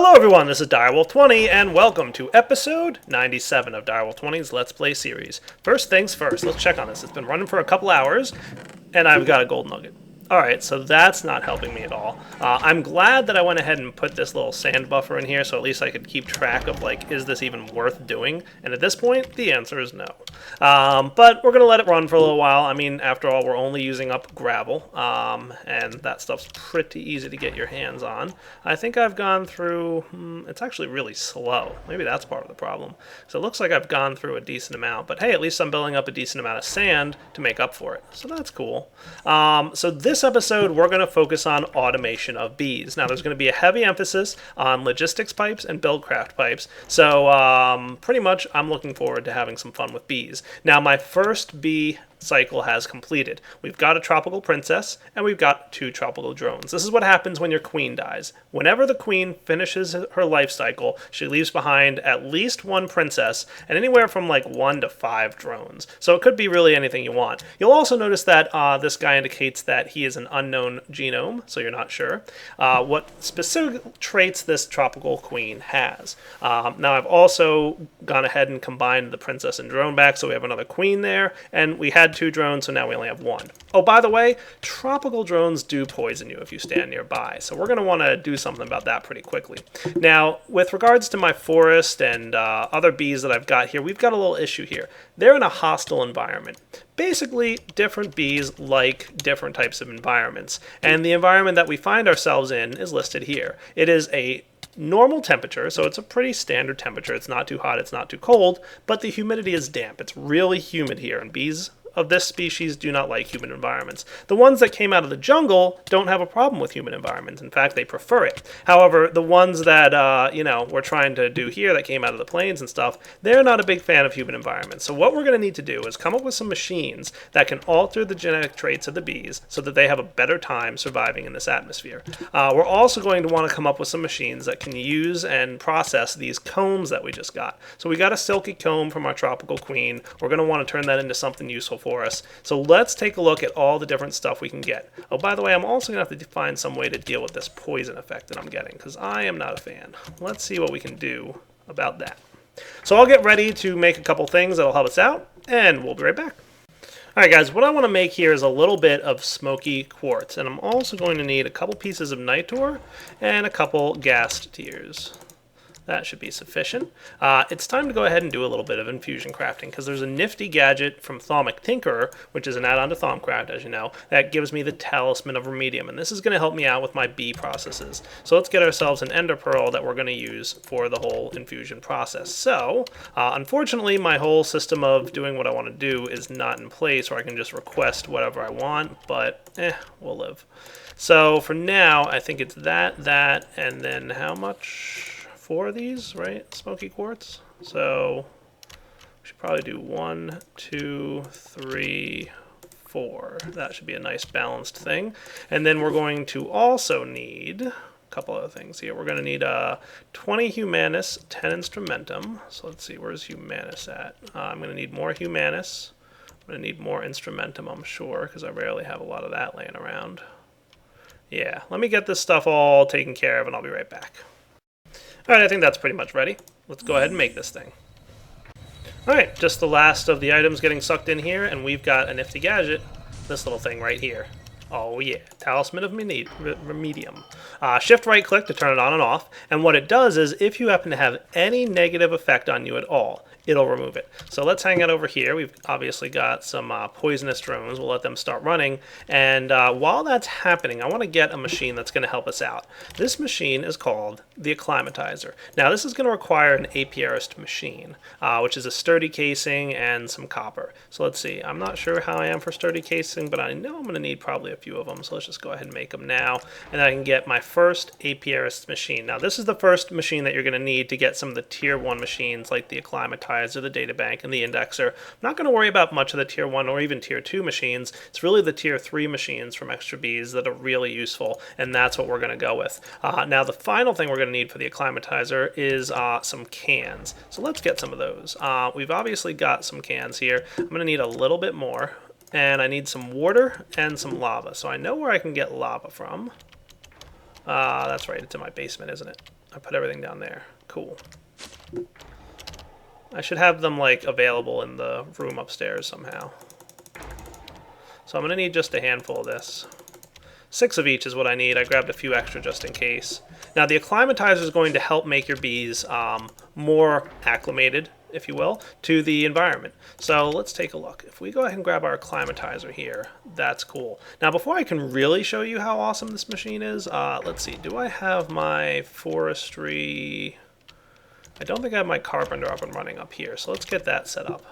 Hello everyone, this is Direwolf20, and welcome to episode 97 of Direwolf20's Let's Play series. First things first, let's check on this. It's been running for a couple hours, and I've got a gold nugget. Alright, so that's not helping me at all. I'm glad that I went ahead and put this little sand buffer in here, so at least I could keep track of, like, is this even worth doing? And at this point, the answer is no. But we're going to let it run for a little while. I mean, after all, we're only using up gravel, and that stuff's pretty easy to get your hands on. I think I've gone through, it's actually really slow. Maybe that's part of the problem. So it looks like I've gone through a decent amount, but hey, at least I'm building up a decent amount of sand to make up for it. So that's cool. So this episode, we're going to focus on automation of bees. Now, there's going to be a heavy emphasis on logistics pipes and buildcraft pipes. So pretty much, I'm looking forward to having some fun with bees. Now, my first bee cycle has completed. We've got a tropical princess, and we've got 2 tropical drones. This is what happens when your queen dies. Whenever the queen finishes her life cycle, she leaves behind at least 1 princess, and anywhere from like 1 to 5 drones. So it could be really anything you want. You'll also notice that this guy indicates that he is an unknown genome, so you're not sure what specific traits this tropical queen has. Now, I've also gone ahead and combined the princess and drone back, so we have another queen there, and we had 2 drones, so now we only have 1. Oh, by the way, tropical drones do poison you if you stand nearby, so we're going to want to do something about that pretty quickly. Now, with regards to my forest and other bees that I've got here, we've got a little issue here. They're in a hostile environment. Basically, different bees like different types of environments, and the environment that we find ourselves in is listed here. It is a normal temperature, so it's a pretty standard temperature. It's not too hot, it's not too cold, but the humidity is damp. It's really humid here, and bees of this species do not like humid environments. The ones that came out of the jungle don't have a problem with humid environments. In fact, they prefer it. However, the ones that, we're trying to do here that came out of the plains and stuff, they're not a big fan of humid environments. So what we're going to need to do is come up with some machines that can alter the genetic traits of the bees so that they have a better time surviving in this atmosphere. We're also going to want to come up with some machines that can use and process these combs that we just got. So we got a silky comb from our tropical queen. We're going to want to turn that into something useful for us. So let's take a look at all the different stuff we can get. Oh, by the way, I'm also going to have to find some way to deal with this poison effect that I'm getting, because I am not a fan. Let's see what we can do about that. So I'll get ready to make a couple things that'll help us out, and we'll be right back. Alright guys, what I want to make here is a little bit of smoky quartz, and I'm also going to need a couple pieces of nitor and a couple ghast tears. That should be sufficient. It's time to go ahead and do a little bit of infusion crafting, because there's a nifty gadget from Thaumic Tinkerer, which is an add-on to Thaumcraft, as you know, that gives me the Talisman of Remedium, and this is going to help me out with my bee processes. So let's get ourselves an ender pearl that we're going to use for the whole infusion process. So, unfortunately, my whole system of doing what I want to do is not in place, where I can just request whatever I want, but we'll live. So for now, I think it's that, and then how much? 4 of these, right? Smoky quartz. So we should probably do 1, 2, 3, 4. That should be a nice balanced thing. And then we're going to also need a couple other things here. We're going to need 20 Humanus, 10 Instrumentum. So let's see, where's Humanus at? I'm going to need more Humanus. I'm going to need more Instrumentum, I'm sure, because I rarely have a lot of that laying around. Yeah, let me get this stuff all taken care of, and I'll be right back. Alright, I think that's pretty much ready. Let's go ahead and make this thing. Alright, just the last of the items getting sucked in here, and we've got a nifty gadget. This little thing right here. Oh yeah, Talisman of Remedium. Shift right click to turn it on and off, and what it does is if you happen to have any negative effect on you at all, it'll remove it. So let's hang out over here. We've obviously got some poisonous drones. We'll let them start running, and while that's happening, I want to get a machine that's going to help us out. This machine is called the Acclimatizer. Now this is going to require an apiarist machine, which is a sturdy casing and some copper. So let's see, I'm not sure how I am for sturdy casing, but I know I'm going to need probably a few of them, so let's just go ahead and make them now, and I can get my first apiarist machine. Now this is the first machine that you're going to need to get some of the tier 1 machines like the Acclimatizer, the databank, and the indexer. I'm not going to worry about much of the tier 1 or even tier 2 machines. It's really the tier 3 machines from Extra Bees that are really useful, and that's what we're going to go with. Now the final thing we're going to need for the Acclimatizer is some cans. So let's get some of those. We've obviously got some cans here. I'm going to need a little bit more. And I need some water and some lava. So I know where I can get lava from. That's right, it's in my basement, isn't it? I put everything down there. Cool. I should have them like available in the room upstairs somehow. So I'm going to need just a handful of this. 6 of each is what I need. I grabbed a few extra just in case. Now the Acclimatizer is going to help make your bees more acclimated, if you will, to the environment. So let's take a look. If we go ahead and grab our Acclimatizer here, that's cool. Now before I can really show you how awesome this machine is, let's see, do I have my forestry? I don't think I have my carpenter up and running up here, so let's get that set up.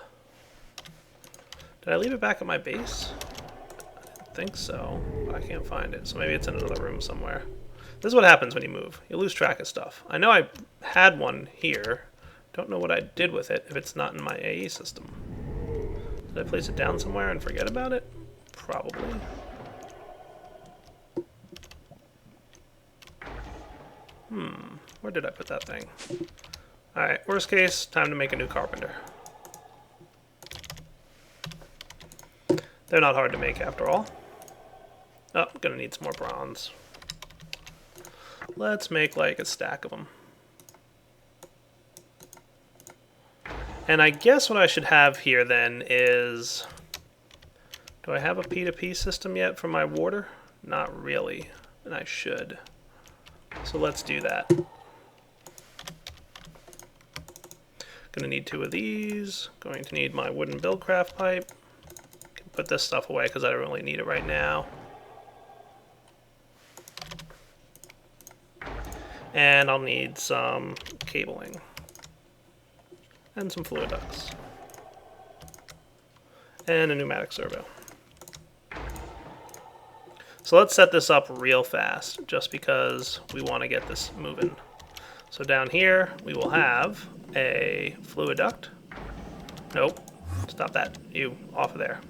Did I leave it back at my base? I think so, but I can't find it, so maybe it's in another room somewhere. This is what happens when you move. You lose track of stuff. I know I had one here. Don't know what I did with it if it's not in my AE system. Did I place it down somewhere and forget about it? Probably. Where did I put that thing? Alright, worst case, time to make a new carpenter. They're not hard to make after all. Oh, I'm gonna need some more bronze. Let's make like a stack of them. And I guess what I should have here then is... Do I have a P2P system yet for my water? Not really, and I should. So let's do that. Gonna need 2 of these. Going to need my wooden buildcraft pipe. Can put this stuff away because I don't really need it right now. And I'll need some cabling. And some fluid ducts. And a pneumatic servo. So let's set this up real fast, just because we want to get this moving. So down here, we will have a fluid duct. Nope, stop that. You, off of there.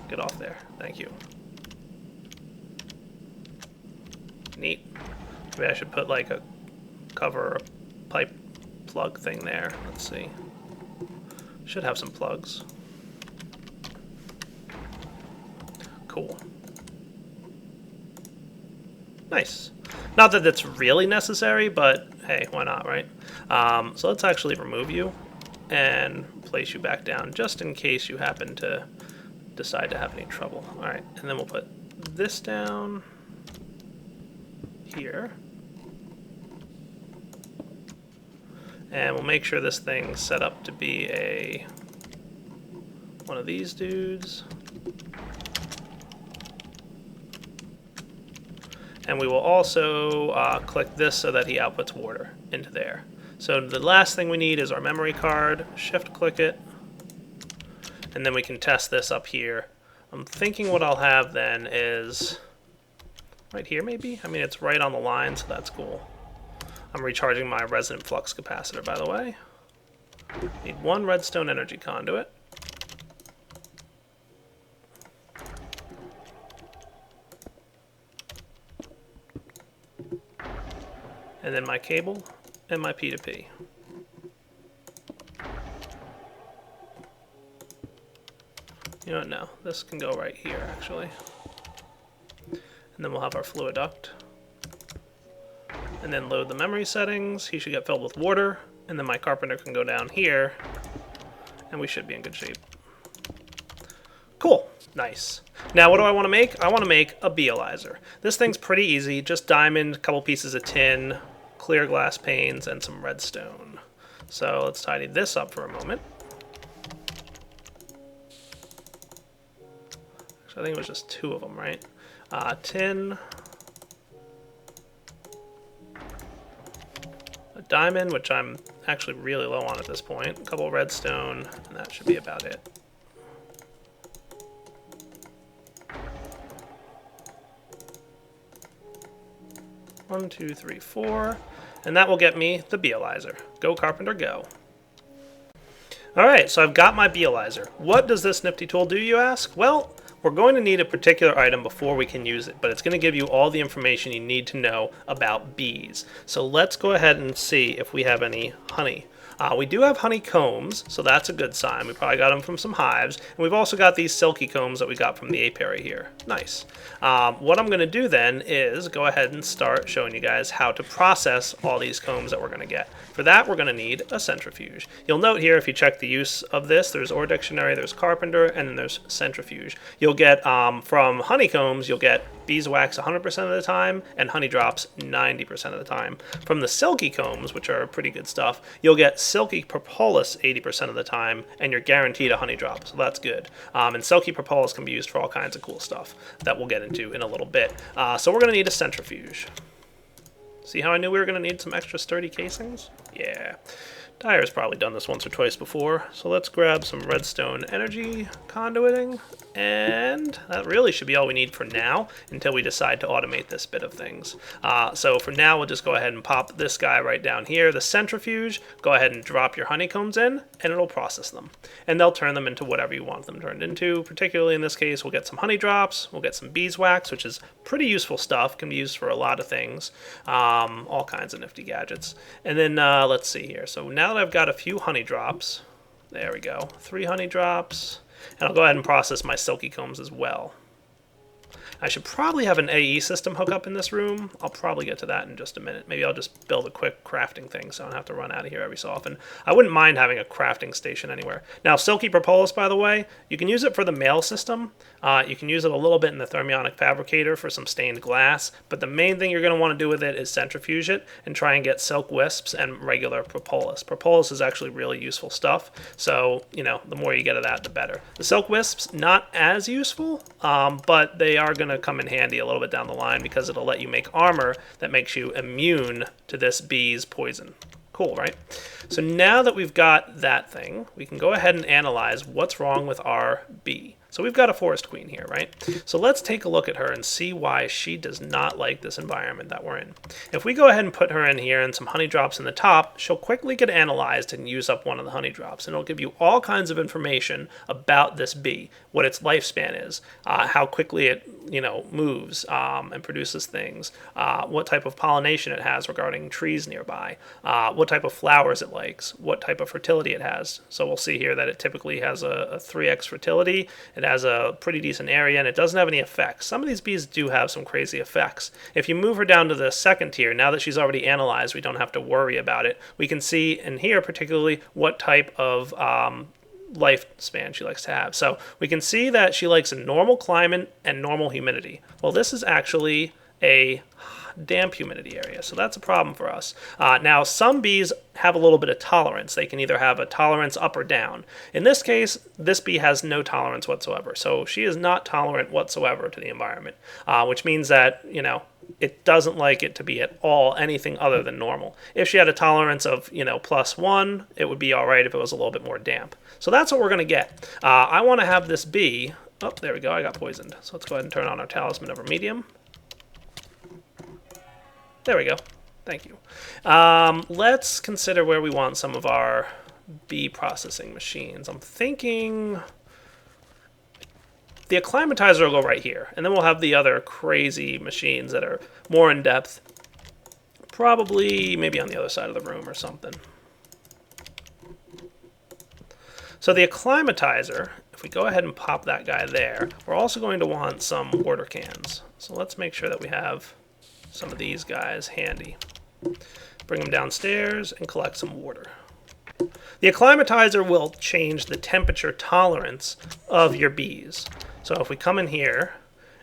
Get off there, thank you. Neat. Maybe I should put like a cover, a pipe plug thing there. Let's see. Should have some plugs. Cool. Nice. Not that it's really necessary, but hey, why not, right? So let's actually remove you and place you back down, just in case you happen to decide to have any trouble. All right, and then we'll put this down here. And we'll make sure this thing's set up to be one of these dudes. And we will also click this so that he outputs water into there. So the last thing we need is our memory card. Shift click it. And then we can test this up here. I'm thinking what I'll have then is right here maybe? I mean, it's right on the line, so that's cool. I'm recharging my resonant flux capacitor, by the way. Need 1 redstone energy conduit. And then my cable and my P2P. You know what, no, this can go right here actually. And then we'll have our fluid duct. And then load the memory settings. He should get filled with water. And then my carpenter can go down here. And we should be in good shape. Cool. Nice. Now what do I want to make? I want to make a Beealizer. This thing's pretty easy. Just diamond, a couple pieces of tin, clear glass panes, and some redstone. So let's tidy this up for a moment. Actually, I think it was just 2 of them, right? Tin, a diamond, which I'm actually really low on at this point, a couple redstone, and that should be about it. One, two, three, 4, and that will get me the Beealizer. Go, carpenter, go. Alright, so I've got my Beealizer. What does this nifty tool do, you ask? Well, we're going to need a particular item before we can use it, but it's going to give you all the information you need to know about bees. So let's go ahead and see if we have any honey. We do have honeycombs, so that's a good sign. We probably got them from some hives. And we've also got these silky combs that we got from the apiary here. Nice. What I'm going to do then is go ahead and start showing you guys how to process all these combs that we're going to get. For that, we're going to need a centrifuge. You'll note here, if you check the use of this, there's Ore Dictionary, there's Carpenter, and then there's centrifuge. You'll get, from honeycombs, you'll get beeswax 100% of the time, and honey drops 90% of the time. From the silky combs, which are pretty good stuff, you'll get silky propolis 80% of the time, and you're guaranteed a honey drop, so that's good. And silky propolis can be used for all kinds of cool stuff that we'll get into in a little bit. So we're going to need a centrifuge. See how I knew we were going to need some extra sturdy casings? Yeah. Dyer's probably done this once or twice before, so let's grab some redstone energy conduiting, and that really should be all we need for now until we decide to automate this bit of things. So for now, we'll just go ahead and pop this guy right down here, the centrifuge. Go ahead and drop your honeycombs in, and it'll process them. And they'll turn them into whatever you want them turned into. Particularly in this case, we'll get some honey drops, we'll get some beeswax, which is pretty useful stuff, can be used for a lot of things, all kinds of nifty gadgets. And then let's see here. So now that I've got a few honey drops, there we go, 3 honey drops, and I'll go ahead and process my silky combs as well. I should probably have an AE system hook up in this room. I'll probably get to that in just a minute. Maybe I'll just build a quick crafting thing so I don't have to run out of here every so often. I wouldn't mind having a crafting station anywhere. Now, silky propolis, by the way, you can use it for the mail system. You can use it a little bit in the thermionic fabricator for some stained glass, but the main thing you're going to want to do with it is centrifuge it and try and get silk wisps and regular propolis. Propolis is actually really useful stuff, so, you know, the more you get of that, the better. The silk wisps, not as useful, but they are going to come in handy a little bit down the line because it'll let you make armor that makes you immune to this bee's poison. Cool, right? So now that we've got that thing, we can go ahead and analyze what's wrong with our bee. So we've got a forest queen here, right? So let's take a look at her and see why she does not like this environment that we're in. If we go ahead and put her in here and some honey drops in the top, she'll quickly get analyzed and use up one of the honey drops. And it'll give you all kinds of information about this bee, what its lifespan is, how quickly it, you know, moves and produces things, what type of pollination it has regarding trees nearby, what type of flowers it likes, what type of fertility it has. So we'll see here that it typically has a 3x fertility. It has a pretty decent area, and it doesn't have any effects. Some of these bees do have some crazy effects. If you move her down to the second tier, now that she's already analyzed, we don't have to worry about it. We can see in here particularly what type of lifespan she likes to have. So we can see that she likes a normal climate and normal humidity. Well, this is actually a damp humidity area, so that's a problem for us. Now, some bees have a little bit of tolerance. They can either have a tolerance up or down. In this case, this bee has no tolerance whatsoever, so she is not tolerant whatsoever to the environment, which means that, you know, it doesn't like it to be at all anything other than normal. If she had a tolerance of, you know, +1, it would be all right if it was a little bit more damp. So that's what we're going to get. I want to have this bee, oh, there we go, I got poisoned. So let's go ahead and turn on our Talisman over medium. There we go. Thank you. Let's consider where we want some of our bee processing machines. I'm thinking the Acclimatizer will go right here, and then we'll have the other crazy machines that are more in depth, probably maybe on the other side of the room or something. So the Acclimatizer, if we go ahead and pop that guy there, we're also going to want some water cans. So let's make sure that we have some of these guys handy. Bring them downstairs and collect some water. The Acclimatizer will change the temperature tolerance of your bees. So if we come in here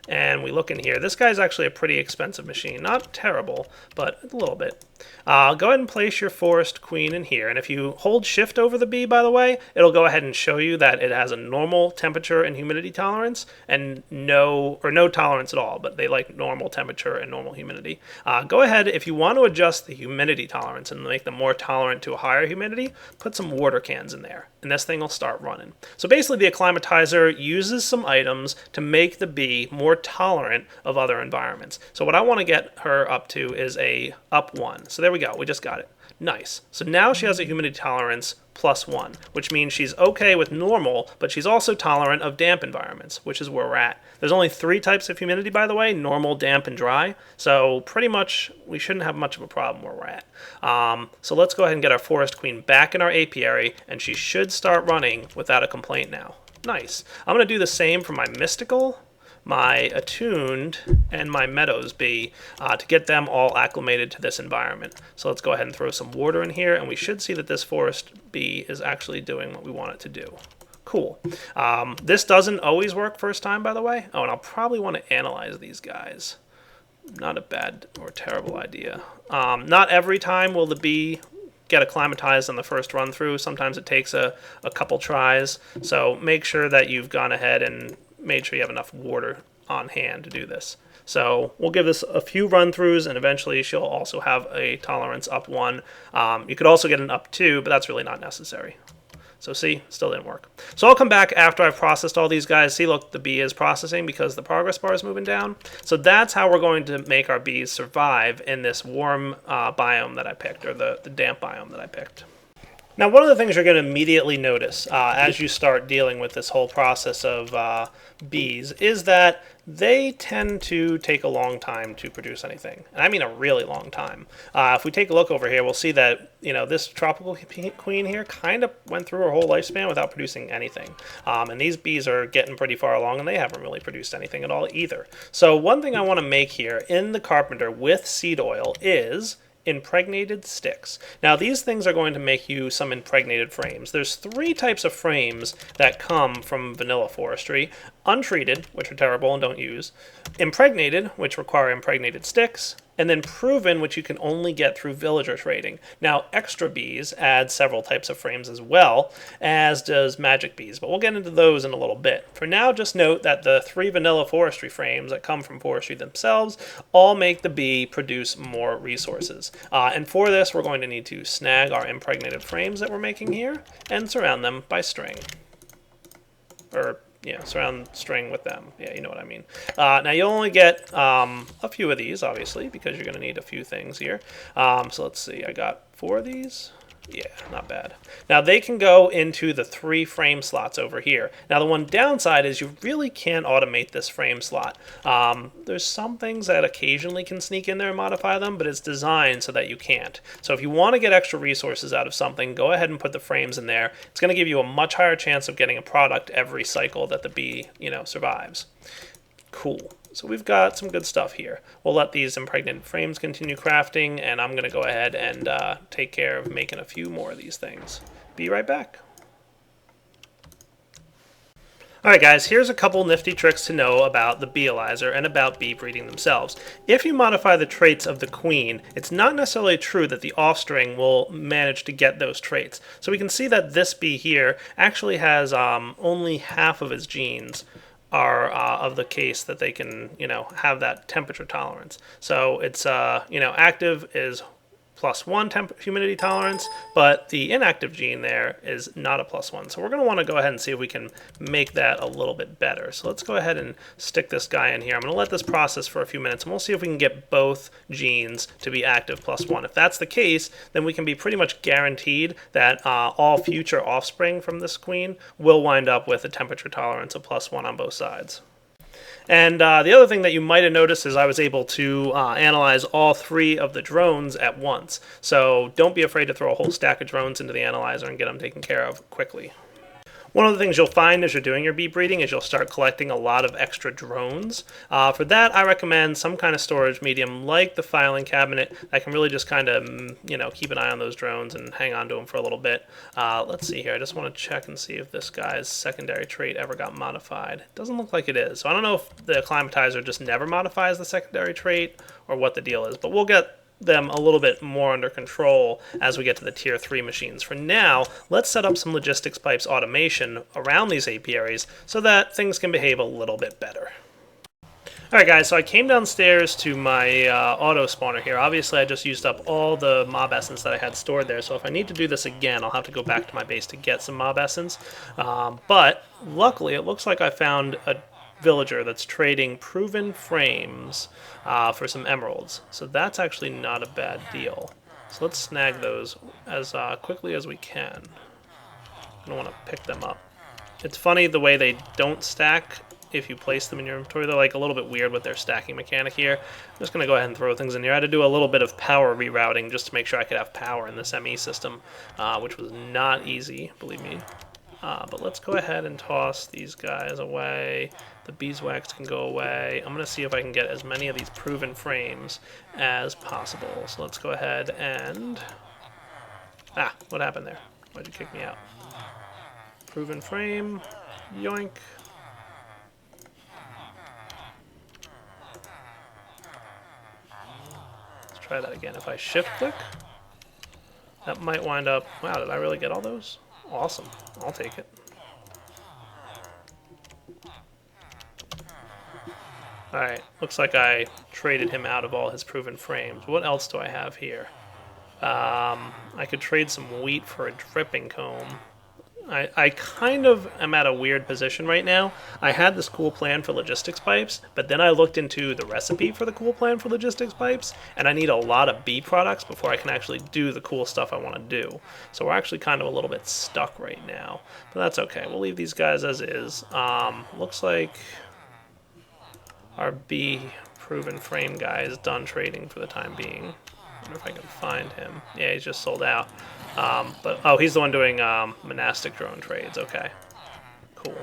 and we look in here, this guy's actually a pretty expensive machine. Not terrible, but a little bit. Go ahead and place your forest queen in here, and if you hold shift over the bee, by the way, it'll go ahead and show you that it has a normal temperature and humidity tolerance and no tolerance at all, but they like normal temperature and normal humidity. Go ahead, if you want to adjust the humidity tolerance and make them more tolerant to a higher humidity, put some water cans in there, and this thing will start running. So basically the Acclimatizer uses some items to make the bee more more tolerant of other environments. So what I want to get her up to is a up 1. So there we go. We just got it. Nice. So now she has a humidity tolerance +1, which means she's okay with normal, but she's also tolerant of damp environments, which is where we're at. There's only 3 types of humidity, by the way: normal, damp, and dry. So pretty much we shouldn't have much of a problem where we're at. So let's go ahead and get our forest queen back in our apiary, and she should start running without a complaint now. Nice. I'm going to do the same for my mystical, my attuned, and my meadows bee to get them all acclimated to this environment. So let's go ahead and throw some water in here, and we should see that this forest bee is actually doing what we want it to do. Cool. This doesn't always work first time, by the way. Oh, and I'll probably want to analyze these guys. Not a bad or terrible idea. Not every time will the bee get acclimatized on the first run through. Sometimes it takes a couple tries. So make sure that you've gone ahead and made sure you have enough water on hand to do this. So we'll give this a few run-throughs, and eventually she'll also have a tolerance up 1. You could also get an up 2, but that's really not necessary. So see, still didn't work. So I'll come back after I've processed all these guys. See, look, the bee is processing because the progress bar is moving down. So that's how we're going to make our bees survive in this warm biome that I picked, or the damp biome that I picked. Now, one of the things you're going to immediately notice as you start dealing with this whole process of bees is that they tend to take a long time to produce anything. And I mean a really long time. If we take a look over here, we'll see that, you know, this tropical queen here kind of went through her whole lifespan without producing anything. And these bees are getting pretty far along, and they haven't really produced anything at all either. So one thing I want to make here in the carpenter with seed oil is impregnated sticks. Now these things are going to make you some impregnated frames. There's 3 types of frames that come from vanilla forestry: untreated, which are terrible and don't use; impregnated, which require impregnated sticks; and then proven, which you can only get through villager trading. Now extra bees add several types of frames as well, as does magic bees, but we'll get into those in a little bit. For now, just note that the 3 vanilla forestry frames that come from forestry themselves all make the bee produce more resources. And for this, we're going to need to snag our impregnated frames that we're making here and surround them by string. Or, yeah, surround string with them. Yeah, you know what I mean. Now, you'll only get a few of these, obviously, because you're going to need a few things here. So let's see. I got 4 of these. Yeah, not bad. Now, they can go into the 3 frame slots over here. Now, the one downside is you really can't automate this frame slot. There's some things that occasionally can sneak in there and modify them, but it's designed so that you can't. So if you want to get extra resources out of something, go ahead and put the frames in there. It's going to give you a much higher chance of getting a product every cycle that the bee, you know, survives. Cool. So we've got some good stuff here. We'll let these impregnated frames continue crafting, and I'm going to go ahead and take care of making a few more of these things. Be right back. Alright guys, here's a couple nifty tricks to know about the beealyzer and about bee breeding themselves. If you modify the traits of the queen, it's not necessarily true that the offspring will manage to get those traits. So we can see that this bee here actually has only half of its genes are of the case that they can, you know, have that temperature tolerance. So it's, you know, active is +1 humidity tolerance, but the inactive gene there is not a +1. So we're going to want to go ahead and see if we can make that a little bit better. So let's go ahead and stick this guy in here. I'm going to let this process for a few minutes, and we'll see if we can get both genes to be active +1. If that's the case, then we can be pretty much guaranteed that all future offspring from this queen will wind up with a temperature tolerance of +1 on both sides. And the other thing that you might have noticed is I was able to analyze all 3 of the drones at once. So don't be afraid to throw a whole stack of drones into the analyzer and get them taken care of quickly. One of the things you'll find as you're doing your bee breeding is you'll start collecting a lot of extra drones. For that, I recommend some kind of storage medium like the filing cabinet that can really just kind of, you know, keep an eye on those drones and hang on to them for a little bit. Let's see here. I just want to check and see if this guy's secondary trait ever got modified. It doesn't look like it is. So I don't know if the Acclimatizer just never modifies the secondary trait or what the deal is, but we'll get them a little bit more under control as we get to the tier 3 machines. For now, let's set up some logistics pipes automation around these apiaries so that things can behave a little bit better. Alright guys, so I came downstairs to my auto spawner here. Obviously I just used up all the mob essence that I had stored there, so if I need to do this again, I'll have to go back to my base to get some mob essence. But luckily it looks like I found a villager that's trading proven frames for some emeralds. So that's actually not a bad deal. So let's snag those as quickly as we can. I don't want to pick them up. It's funny the way they don't stack if you place them in your inventory. They're like a little bit weird with their stacking mechanic here. I'm just going to go ahead and throw things in here. I had to do a little bit of power rerouting just to make sure I could have power in this ME system, which was not easy, believe me. But let's go ahead and toss these guys away. The beeswax can go away. I'm going to see if I can get as many of these proven frames as possible. So let's go ahead and... Ah, what happened there? Why'd you kick me out? Proven frame. Yoink. Let's try that again. If I shift click, that might wind up... Wow, did I really get all those? Awesome. I'll take it. Alright, looks like I traded him out of all his proven frames. What else do I have here? I could trade some wheat for a dripping comb. I kind of am at a weird position right now. I had this cool plan for logistics pipes, but then I looked into the recipe for the cool plan for logistics pipes, and I need a lot of bee products before I can actually do the cool stuff I want to do. So we're actually kind of a little bit stuck right now. But that's okay. We'll leave these guys as is. Looks like our bee proven frame guy is done trading for the time being. I wonder if I can find him. Yeah, he's just sold out. But oh, he's the one doing monastic drone trades. Okay, cool.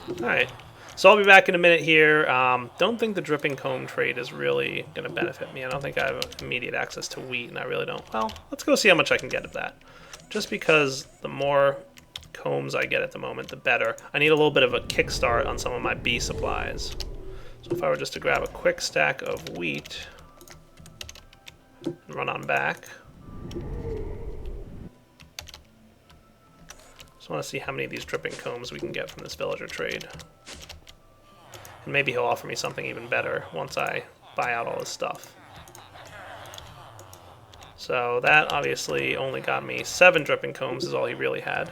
All right, so I'll be back in a minute here. Don't think the dripping comb trade is really going to benefit me. I don't think I have immediate access to wheat, and I really don't. Well, let's go see how much I can get of that. Just because the more combs I get at the moment, the better. I need a little bit of a kickstart on some of my bee supplies. So if I were just to grab a quick stack of wheat and run on back. Just want to see how many of these dripping combs we can get from this villager trade. And maybe he'll offer me something even better once I buy out all his stuff. So that obviously only got me 7 dripping combs is all he really had.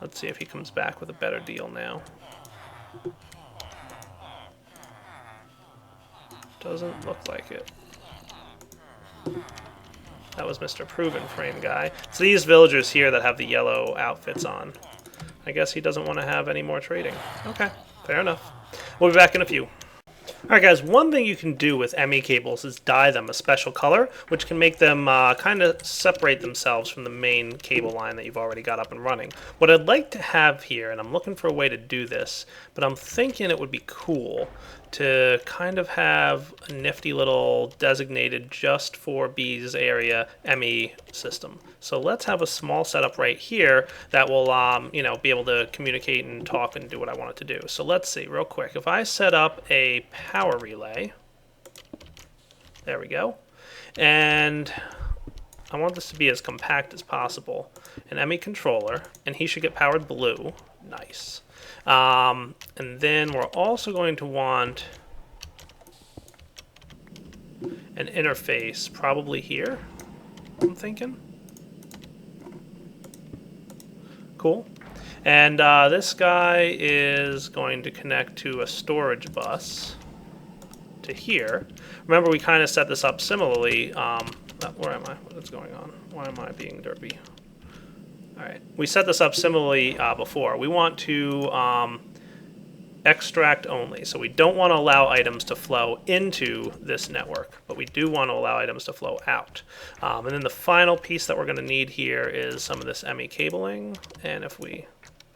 Let's see if he comes back with a better deal now. Doesn't look like it. That was Mr. Proven Frame guy. It's these villagers here that have the yellow outfits on. I guess he doesn't want to have any more trading. Okay, fair enough. We'll be back in a few. Alright guys, one thing you can do with ME cables is dye them a special color, which can make them kind of separate themselves from the main cable line that you've already got up and running. What I'd like to have here, and I'm looking for a way to do this, but I'm thinking it would be cool to kind of have a nifty little designated just for bees area ME system. So let's have a small setup right here that will you know, be able to communicate and talk and do what I want it to do. So let's see real quick. If I set up a power relay, there we go, and I want this to be as compact as possible, an ME controller, and he should get powered blue. Nice. And then we're also going to want an interface probably here, I'm thinking. Cool. And this guy is going to connect to a storage bus to here. Remember, we kind of set this up similarly. Where am I? What is going on? Why am I being derpy? All right. We set this up similarly before. We want to extract only. So we don't want to allow items to flow into this network, but we do want to allow items to flow out. And then the final piece that we're going to need here is some of this ME cabling. And if we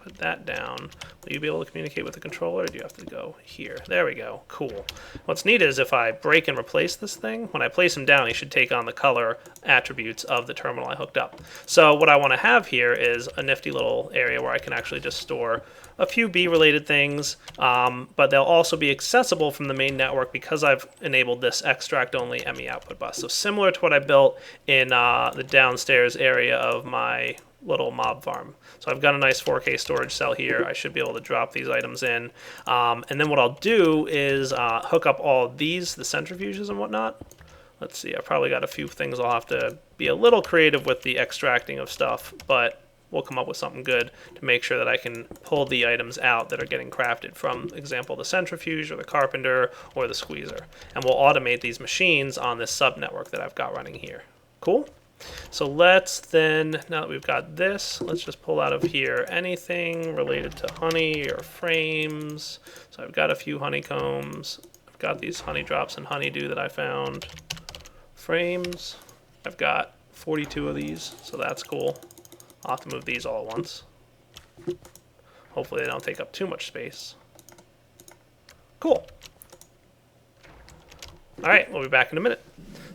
put that down, will you be able to communicate with the controller, or do you have to go here? There we go. Cool. What's neat is if I break and replace this thing, when I place him down, he should take on the color attributes of the terminal I hooked up. So what I want to have here is a nifty little area where I can actually just store a few bee-related things, but they'll also be accessible from the main network because I've enabled this extract-only ME output bus. So similar to what I built in the downstairs area of my little mob farm. So I've got a nice 4K storage cell here. I should be able to drop these items in. And then what I'll do is hook up all of these, the centrifuges and whatnot. Let's see, I probably got a few things I'll have to be a little creative with the extracting of stuff, but we'll come up with something good to make sure that I can pull the items out that are getting crafted from, example, the centrifuge or the carpenter or the squeezer. And we'll automate these machines on this subnetwork that I've got running here. Cool? So let's then, now that we've got this, let's just pull out of here anything related to honey or frames. So I've got a few honeycombs. I've got these honey drops and honeydew that I found. Frames. I've got 42 of these, so that's cool. I'll have to move these all at once. Hopefully they don't take up too much space. Cool. All right, we'll be back in a minute.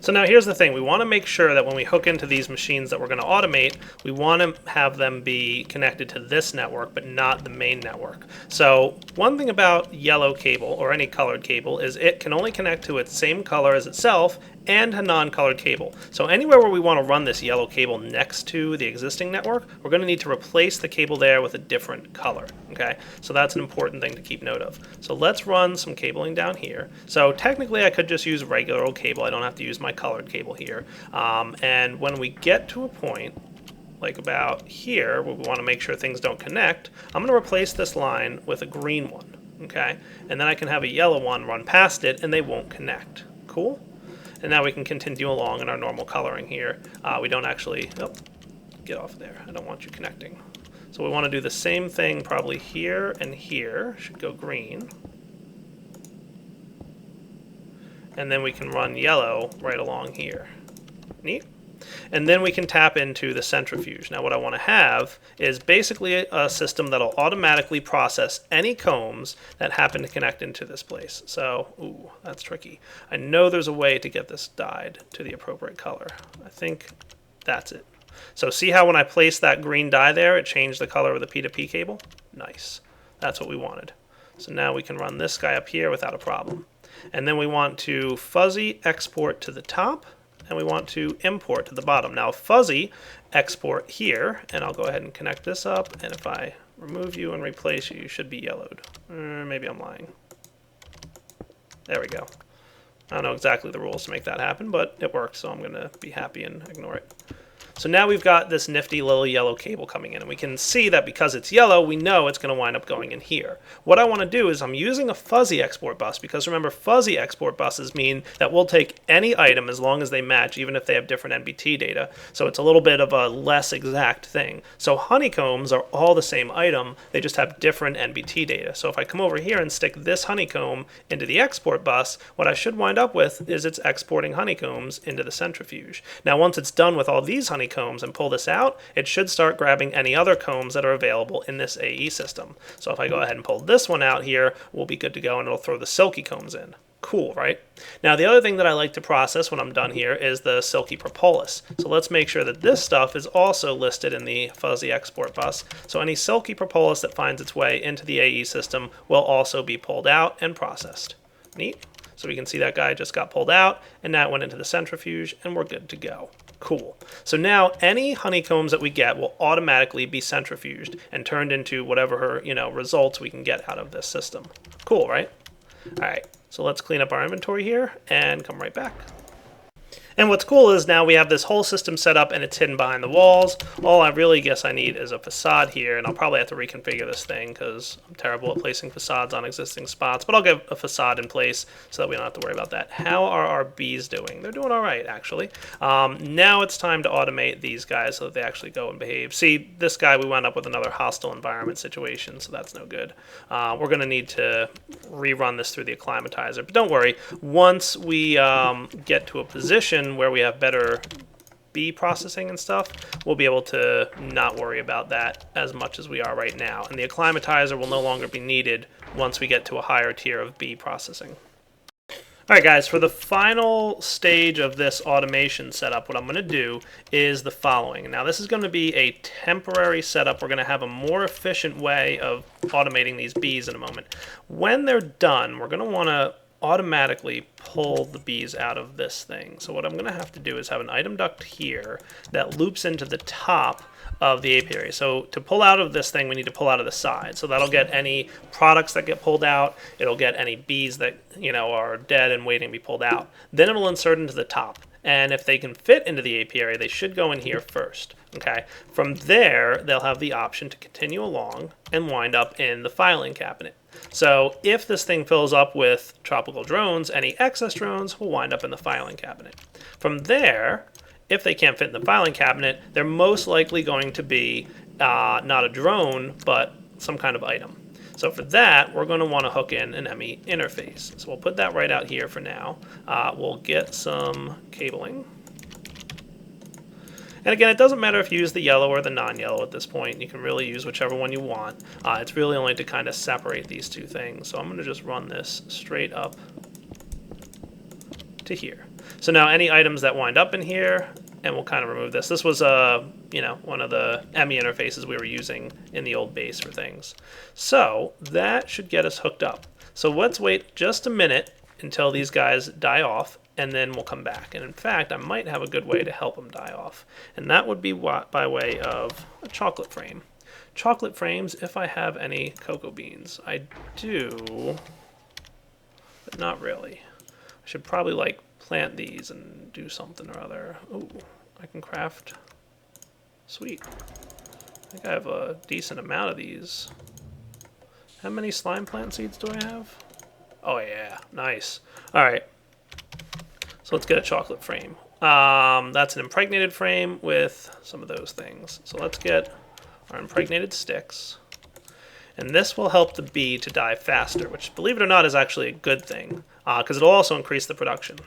So now here's the thing. We want to make sure that when we hook into these machines that we're going to automate, we want to have them be connected to this network, but not the main network. So one thing about yellow cable, or any colored cable, is it can only connect to its same color as itself and a non-colored cable. So anywhere where we want to run this yellow cable next to the existing network, we're going to need to replace the cable there with a different color. Okay, so that's an important thing to keep note of. So let's run some cabling down here. So technically I could just use regular old cable. I don't have to use my colored cable here. And when we get to a point like about here where we want to make sure things don't connect, I'm going to replace this line with a green one. Okay, and then I can have a yellow one run past it and they won't connect. Cool? And now we can continue along in our normal coloring here. We don't actually, oh, get off there. I don't want you connecting. So we want to do the same thing probably here and here. Should go green. And then we can run yellow right along here. Neat. And then we can tap into the centrifuge. Now what I want to have is basically a system that'll automatically process any combs that happen to connect into this place. So, ooh, that's tricky. I know there's a way to get this dyed to the appropriate color. I think that's it. So see how when I placed that green dye there, it changed the color of the P2P cable? Nice. That's what we wanted. So now we can run this guy up here without a problem. And then we want to fuzzy export to the top, and we want to import to the bottom. Now fuzzy export here, and I'll go ahead and connect this up, and if I remove you and replace you, you should be yellowed. Maybe I'm lying. There we go. I don't know exactly the rules to make that happen, but it worked, so I'm going to be happy and ignore it. So now we've got this nifty little yellow cable coming in, and we can see that because it's yellow, we know it's going to wind up going in here. What I want to do is I'm using a fuzzy export bus, because remember, fuzzy export buses mean that we'll take any item as long as they match, even if they have different NBT data. So it's a little bit of a less exact thing. So honeycombs are all the same item, they just have different NBT data. So if I come over here and stick this honeycomb into the export bus, what I should wind up with is it's exporting honeycombs into the centrifuge. Now once it's done with all these honeycombs and pull this out, it should start grabbing any other combs that are available in this AE system. So if I go ahead and pull this one out here, we'll be good to go, and it'll throw the silky combs in. Cool, right? Now the other thing that I like to process when I'm done here is the silky propolis. So let's make sure that this stuff is also listed in the fuzzy export bus. So any silky propolis that finds its way into the AE system will also be pulled out and processed. Neat. So we can see that guy just got pulled out, and that went into the centrifuge, and we're good to go. Cool. So now any honeycombs that we get will automatically be centrifuged and turned into whatever, results we can get out of this system. Cool, right? All right, so let's clean up our inventory here and come right back. And what's cool is now we have this whole system set up and it's hidden behind the walls. All I really guess I need is a facade here, and I'll probably have to reconfigure this thing because I'm terrible at placing facades on existing spots, but I'll get a facade in place so that we don't have to worry about that. How are our bees doing? They're doing all right, actually. Now it's time to automate these guys so that they actually go and behave. See, this guy, we wound up with another hostile environment situation, so that's no good. We're going to need to rerun this through the Acclimatizer, but don't worry. Once we get to a position where we have better bee processing and stuff, we'll be able to not worry about that as much as we are right now. And the Acclimatizer will no longer be needed once we get to a higher tier of bee processing. All right, guys, for the final stage of this automation setup, what I'm going to do is the following. Now, this is going to be a temporary setup. We're going to have a more efficient way of automating these bees in a moment. When they're done, we're going to want to automatically pull the bees out of this thing. So what I'm going to have to do is have an item duct here that loops into the top of the apiary. So to pull out of this thing, we need to pull out of the side. So that'll get any products that get pulled out. It'll get any bees that are dead and waiting to be pulled out. Then it'll insert into the top. And if they can fit into the apiary, they should go in here first. Okay. From there, they'll have the option to continue along and wind up in the filing cabinet. So if this thing fills up with tropical drones, any excess drones will wind up in the filing cabinet. From there, if they can't fit in the filing cabinet, they're most likely going to be not a drone, but some kind of item. So for that, we're going to want to hook in an ME interface. So we'll put that right out here for now. We'll get some cabling. And again, it doesn't matter if you use the yellow or the non-yellow at this point. You can really use whichever one you want. It's really only to kind of separate these two things. So I'm going to just run this straight up to here. So now any items that wind up in here, and we'll kind of remove this. This was one of the ME interfaces we were using in the old base for things. So that should get us hooked up. So let's wait just a minute until these guys die off, and then we'll come back. And in fact, I might have a good way to help them die off. And that would be by way of a chocolate frame. Chocolate frames, if I have any cocoa beans. I do, but not really. I should probably like plant these and do something or other. Ooh, I can craft. Sweet. I think I have a decent amount of these. How many slime plant seeds do I have? Oh yeah, nice. All right. So let's get a chocolate frame. That's an impregnated frame with some of those things. So let's get our impregnated sticks. And this will help the bee to die faster, which, believe it or not, is actually a good thing, because it'll also increase the production.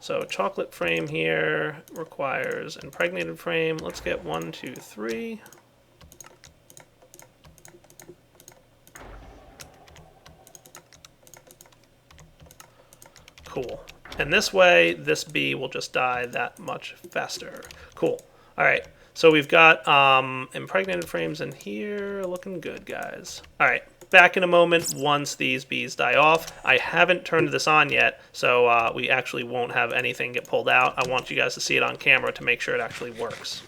So chocolate frame here requires impregnated frame. Let's get 1, 2, 3. Cool. And this way, this bee will just die that much faster. Cool. All right. So we've got impregnated frames in here. Looking good, guys. All right. Back in a moment once these bees die off. I haven't turned this on yet, so we actually won't have anything get pulled out. I want you guys to see it on camera to make sure it actually works.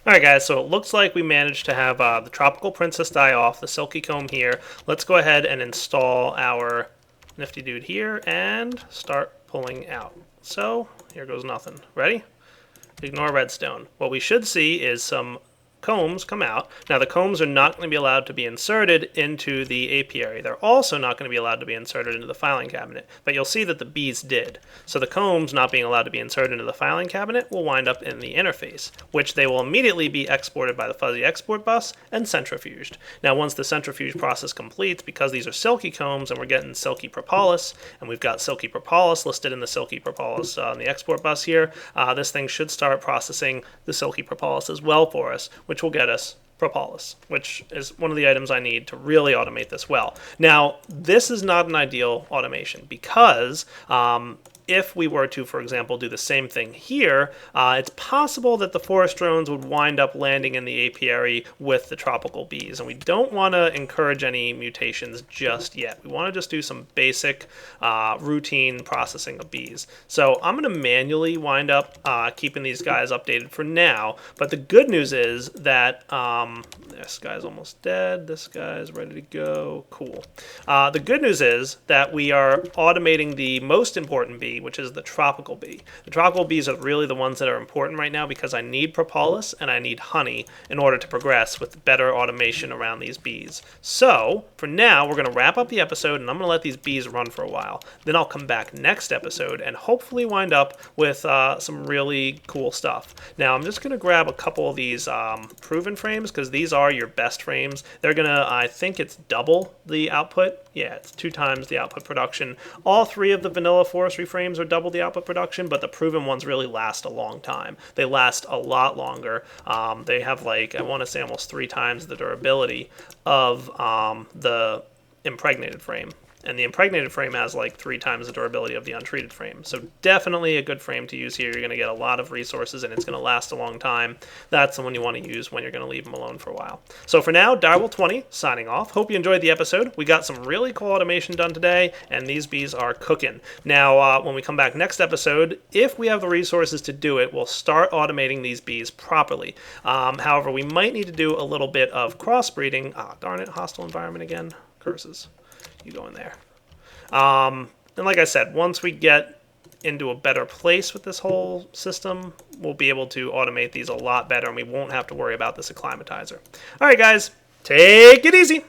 Alright guys, so it looks like we managed to have the Tropical Princess die off, the silky comb here. Let's go ahead and install our nifty dude here and start pulling out. So, here goes nothing. Ready? Ignore redstone. What we should see is some combs come out. Now the combs are not going to be allowed to be inserted into the apiary. They're also not going to be allowed to be inserted into the filing cabinet, but you'll see that the bees did. So the combs not being allowed to be inserted into the filing cabinet will wind up in the interface, which they will immediately be exported by the fuzzy export bus and centrifuged. Now once the centrifuge process completes, because these are silky combs and we're getting silky propolis, and we've got silky propolis listed in the silky propolis on the export bus here, this thing should start processing the silky propolis as well for us, which will get us propolis, which is one of the items I need to really automate this well. Now, this is not an ideal automation because if we were to, for example, do the same thing here, it's possible that the forest drones would wind up landing in the apiary with the tropical bees, and we don't want to encourage any mutations just yet. We want to just do some basic routine processing of bees. So I'm going to manually wind up keeping these guys updated for now, but the good news is that this guy's almost dead, this guy's ready to go, cool. The good news is that we are automating the most important bee, which is the tropical bee. The tropical bees are really the ones that are important right now because I need propolis and I need honey in order to progress with better automation around these bees. So, for now, we're going to wrap up the episode and I'm going to let these bees run for a while. Then I'll come back next episode and hopefully wind up with some really cool stuff. Now, I'm just going to grab a couple of these proven frames because these are your best frames. They're going to, I think it's double the output. Yeah, it's 2 times the output production. All 3 of the vanilla forestry frames are double the output production, but the proven ones really last a long time. They last a lot longer. They have like, I want to say almost 3 times the durability of the impregnated frame. And the impregnated frame has like 3 times the durability of the untreated frame. So definitely a good frame to use here. You're going to get a lot of resources and it's going to last a long time. That's the one you want to use when you're going to leave them alone for a while. So for now, Direwolf20 signing off. Hope you enjoyed the episode. We got some really cool automation done today and these bees are cooking. Now, when we come back next episode, if we have the resources to do it, we'll start automating these bees properly. However, we might need to do a little bit of crossbreeding. Ah, darn it, hostile environment again. Curses. You go in there. And like I said, once we get into a better place with this whole system, we'll be able to automate these a lot better, and we won't have to worry about this acclimatizer. All right, guys, take it easy.